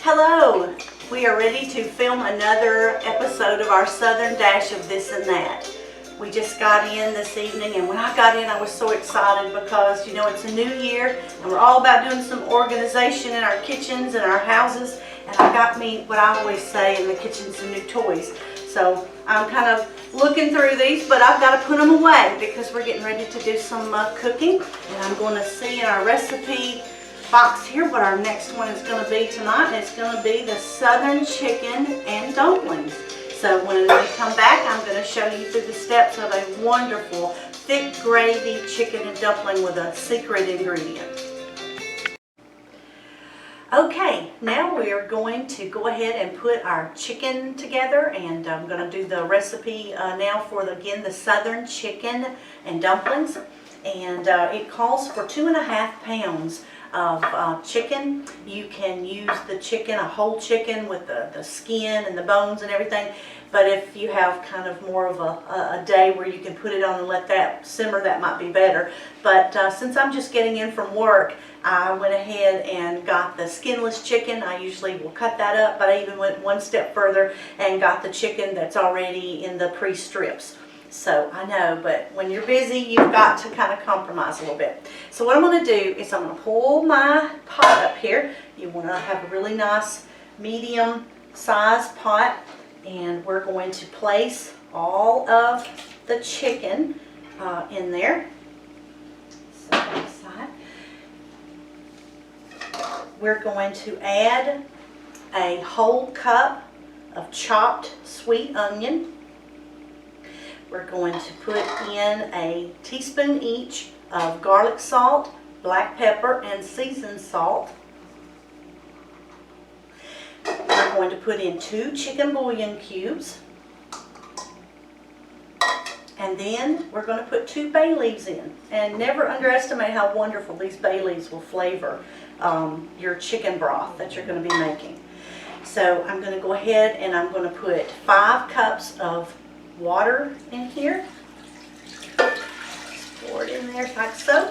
Hello! We are ready to film another episode of our Southern Dash of This and That. We just got in this evening, and when I got in I was so excited because, you know, it's a new year and we're all about doing some organization in our kitchens and our houses, and I got me what I always say in the kitchen, some new toys. So I'm kind of looking through these, but I've got to put them away because we're getting ready to do some cooking, and I'm going to see in our recipe box here what our next one is going to be tonight, and it's going to be the Southern Chicken and Dumplings. So when we come back, I'm going to show you through the steps of a wonderful thick gravy chicken and dumpling with a secret ingredient. Okay, now we are going to go ahead and put our chicken together, and I'm going to do the recipe now for again the Southern Chicken and Dumplings, and it calls for 2.5 pounds of chicken. You can use the chicken, a whole chicken with the skin and the bones and everything, but if you have kind of more of a day where you can put it on and let that simmer, that might be better. But since I'm just getting in from work, I went ahead and got the skinless chicken. I usually will cut that up, but I even went one step further and got the chicken that's already in the pre-strips. So I know, but when you're busy, you've got to kind of compromise a little bit. So what I'm going to do is I'm going to pull my pot up here. You want to have a really nice medium size pot, and we're going to place all of the chicken in there. Set aside. We're going to add a whole cup of chopped sweet onion. We're going to put in a teaspoon each of garlic salt, black pepper, and seasoned salt. We're going to put in 2 chicken bouillon cubes. And then we're going to put 2 bay leaves in. And never underestimate how wonderful these bay leaves will flavor your chicken broth that you're going to be making. So I'm going to go ahead and I'm going to put 5 cups of water in here. Just pour it in there like so.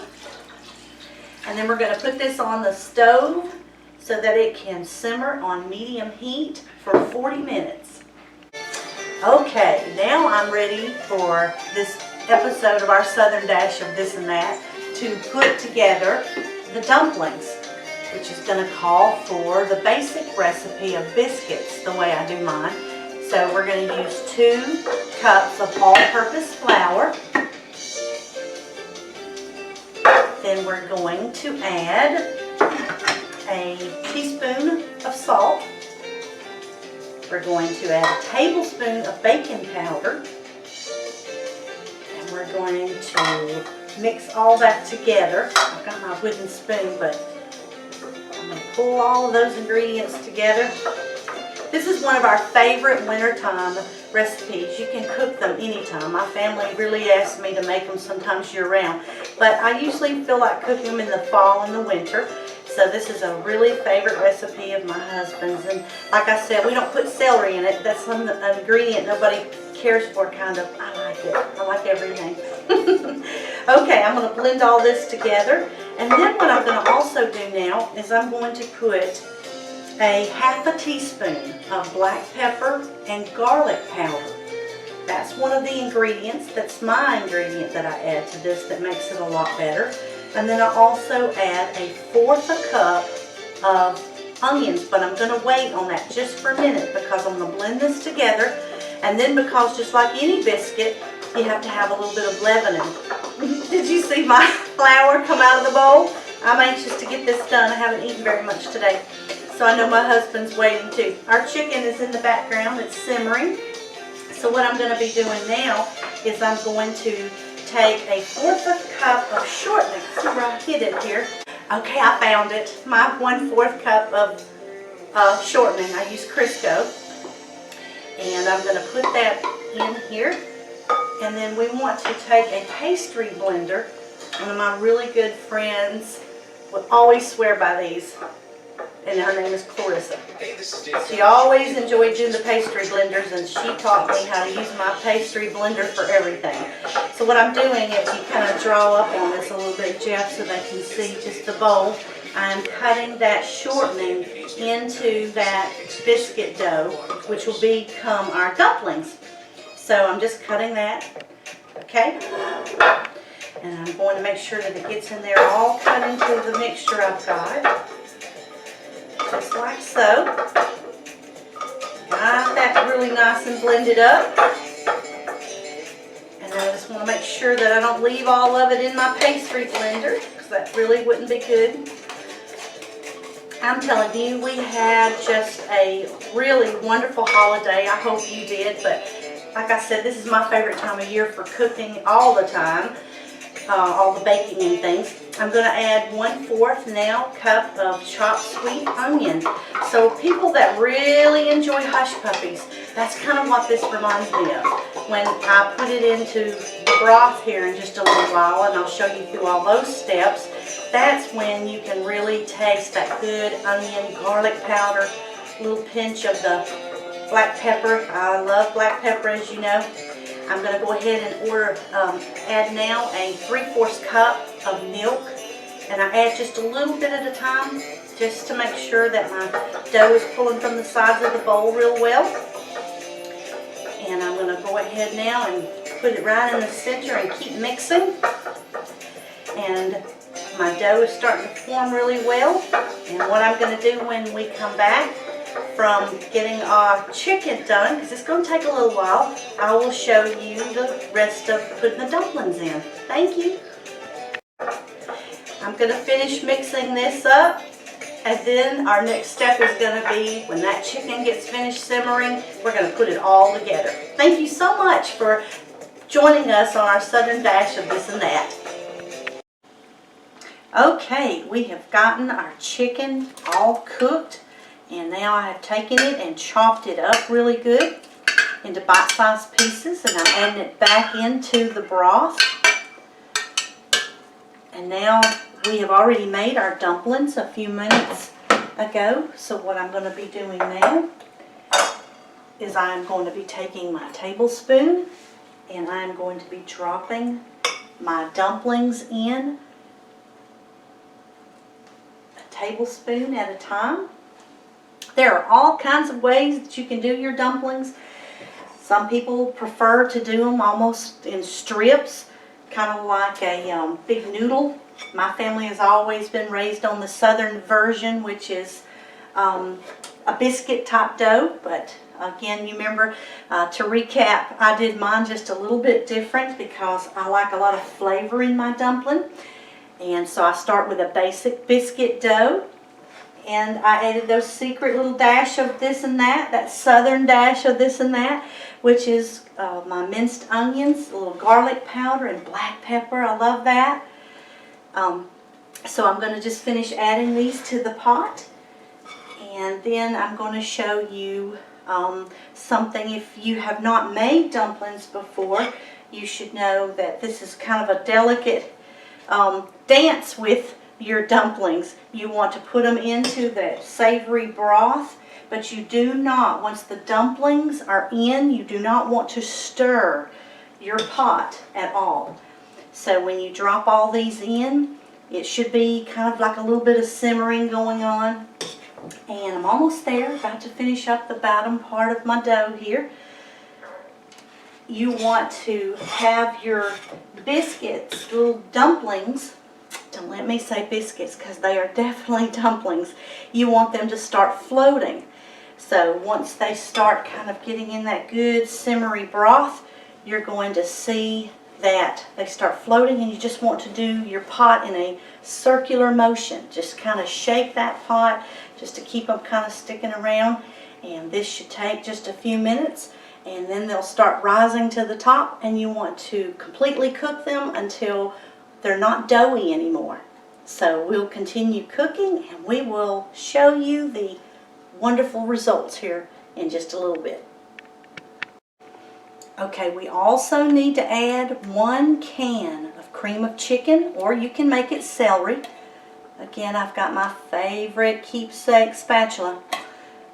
And then we're going to put this on the stove so that it can simmer on medium heat for 40 minutes. Okay, now I'm ready for this episode of our Southern Dash of This and That to put together the dumplings, which is going to call for the basic recipe of biscuits the way I do mine. So we're going to use 2 cups of all-purpose flour. Then we're going to add a teaspoon of salt. We're going to add a tablespoon of baking powder. And we're going to mix all that together. I've got my wooden spoon, but I'm going to pull all of those ingredients together. This is one of our favorite wintertime recipes. You can cook them anytime. My family really asks me to make them sometimes year-round, but I usually feel like cooking them in the fall and the winter. So this is a really favorite recipe of my husband's, and like I said, we don't put celery in it. That's an ingredient nobody cares for, kind of. I like it. I like everything. Okay, I'm going to blend all this together, and then what I'm going to also do now is I'm going to put a ½ teaspoon of black pepper and garlic powder. That's one of the ingredients. That's my ingredient that I add to this that makes it a lot better. And then I also add a 1/4 cup of onions, but I'm going to wait on that just for a minute because I'm going to blend this together. And then because just like any biscuit, you have to have a little bit of leavening. Did you see my flour come out of the bowl? I'm anxious to get this done. I haven't eaten very much today, so I know my husband's waiting too. Our chicken is in the background. It's simmering. So what I'm going to be doing now is I'm going to take a 1/4 cup of shortening. See where I hid it here? Okay, I found it. My 1/4 cup of shortening. I use Crisco. And I'm going to put that in here. And then we want to take a pastry blender. One of my really good friends would always swear by these, and her name is Clarissa. She always enjoyed doing the pastry blenders, and she taught me how to use my pastry blender for everything. So what I'm doing is you kind of draw up on this a little bit, Jeff, so they can see just the bowl. I'm cutting that shortening into that biscuit dough, which will become our dumplings. So I'm just cutting that, okay? And I'm going to make sure that it gets in there all cut into the mixture I've got. Just like so. Got that really nice and blended up. And I just want to make sure that I don't leave all of it in my pastry blender, because that really wouldn't be good. I'm telling you, we had just a really wonderful holiday. I hope you did, but like I said, this is my favorite time of year for cooking all the time, all the baking and things. I'm going to add 1/4 now cup of chopped sweet onion. So people that really enjoy hush puppies, that's kind of what this reminds me of. When I put it into the broth here in just a little while, and I'll show you through all those steps, that's when you can really taste that good onion, garlic powder, a little pinch of the black pepper. I love black pepper, as you know. I'm going to go ahead and add now a 3/4 cup of milk, and I add just a little bit at a time, just to make sure that my dough is pulling from the sides of the bowl real well. And I'm going to go ahead now and put it right in the center and keep mixing. And my dough is starting to form really well. And what I'm going to do when we come back from getting our chicken done, because it's going to take a little while, I will show you the rest of putting the dumplings in. Thank you. I'm going to finish mixing this up, and then our next step is going to be when that chicken gets finished simmering, we're going to put it all together. Thank you so much for joining us on our Southern Dash of This and That. Okay, we have gotten our chicken all cooked. And now I have taken it and chopped it up really good into bite-sized pieces, and I'm adding it back into the broth. And now we have already made our dumplings a few minutes ago. So what I'm going to be doing now is I'm going to be taking my tablespoon and I'm going to be dropping my dumplings in a tablespoon at a time. There are all kinds of ways that you can do your dumplings. Some people prefer to do them almost in strips, kind of like a big noodle. My family has always been raised on the southern version, which is a biscuit type dough. But again, you remember, to recap, I did mine just a little bit different because I like a lot of flavor in my dumpling. And so I start with a basic biscuit dough. And I added those secret little dash of this and that southern dash of this and that, which is my minced onions, a little garlic powder, and black pepper. I love that. So I'm going to just finish adding these to the pot. And then I'm going to show you something. If you have not made dumplings before, you should know that this is kind of a delicate dance with your dumplings. You want to put them into the savory broth, but you do not, once the dumplings are in, you do not want to stir your pot at all. So when you drop all these in, it should be kind of like a little bit of simmering going on. And I'm almost there, about to finish up the bottom part of my dough here. You want to have your biscuits, little dumplings. Don't let me say biscuits, because they are definitely dumplings. You want them to start floating. So once they start kind of getting in that good simmery broth, you're going to see that they start floating, and you just want to do your pot in a circular motion. Just kind of shake that pot just to keep them kind of sticking around. And this should take just a few minutes, and then they'll start rising to the top, and you want to completely cook them until they're not doughy anymore. So we'll continue cooking, and we will show you the wonderful results here in just a little bit. Okay, we also need to add 1 can of cream of chicken, or you can make it celery. Again, I've got my favorite keepsake spatula.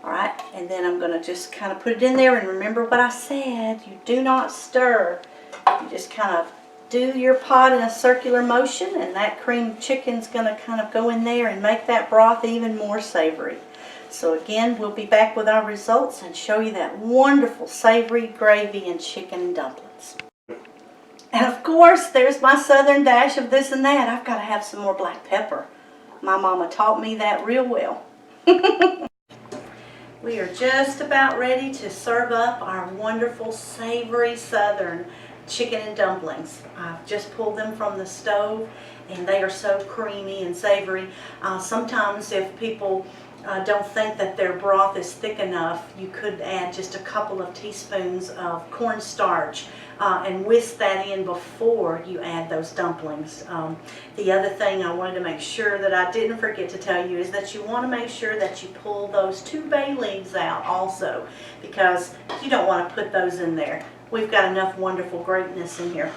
Alright, and then I'm going to just kind of put it in there, and remember what I said, you do not stir. You just kind of do your pot in a circular motion, and that creamed chicken's going to kind of go in there and make that broth even more savory. So again, we'll be back with our results and show you that wonderful savory gravy and chicken and dumplings. And of course, there's my southern dash of this and that. I've got to have some more black pepper. My mama taught me that real well. We are just about ready to serve up our wonderful savory southern chicken and dumplings. I've just pulled them from the stove and they are so creamy and savory. Sometimes if people don't think that their broth is thick enough, you could add just a couple of teaspoons of cornstarch and whisk that in before you add those dumplings. The other thing I wanted to make sure that I didn't forget to tell you is that you want to make sure that you pull those 2 bay leaves out also, because you don't want to put those in there. We've got enough wonderful greatness in here.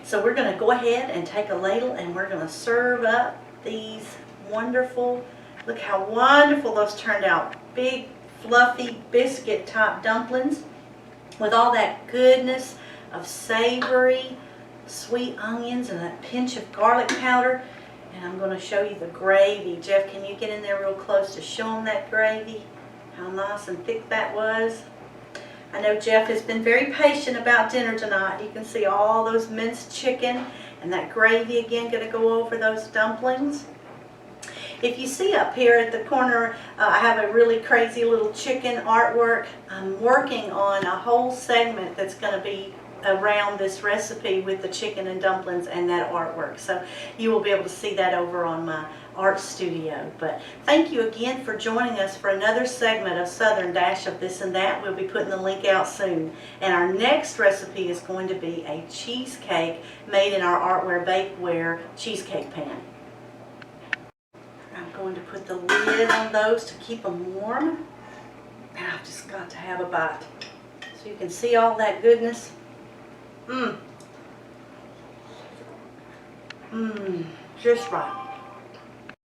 So we're going to go ahead and take a ladle and we're going to serve up these wonderful, look how wonderful those turned out. Big, fluffy, biscuit type dumplings with all that goodness of savory, sweet onions and that pinch of garlic powder. And I'm going to show you the gravy. Jeff, can you get in there real close to show them that gravy? How nice and thick that was. I know Jeff has been very patient about dinner tonight. You can see all those minced chicken and that gravy again going to go over those dumplings. If you see up here at the corner, I have a really crazy little chicken artwork. I'm working on a whole segment that's going to be around this recipe with the chicken and dumplings and that artwork. So you will be able to see that over on my art studio. But thank you again for joining us for another segment of Southern Dash of This and That. We'll be putting the link out soon. And our next recipe is going to be a cheesecake made in our Artware Bakeware cheesecake pan. I'm going to put the lid on those to keep them warm. And I've just got to have a bite. So you can see all that goodness. Just right.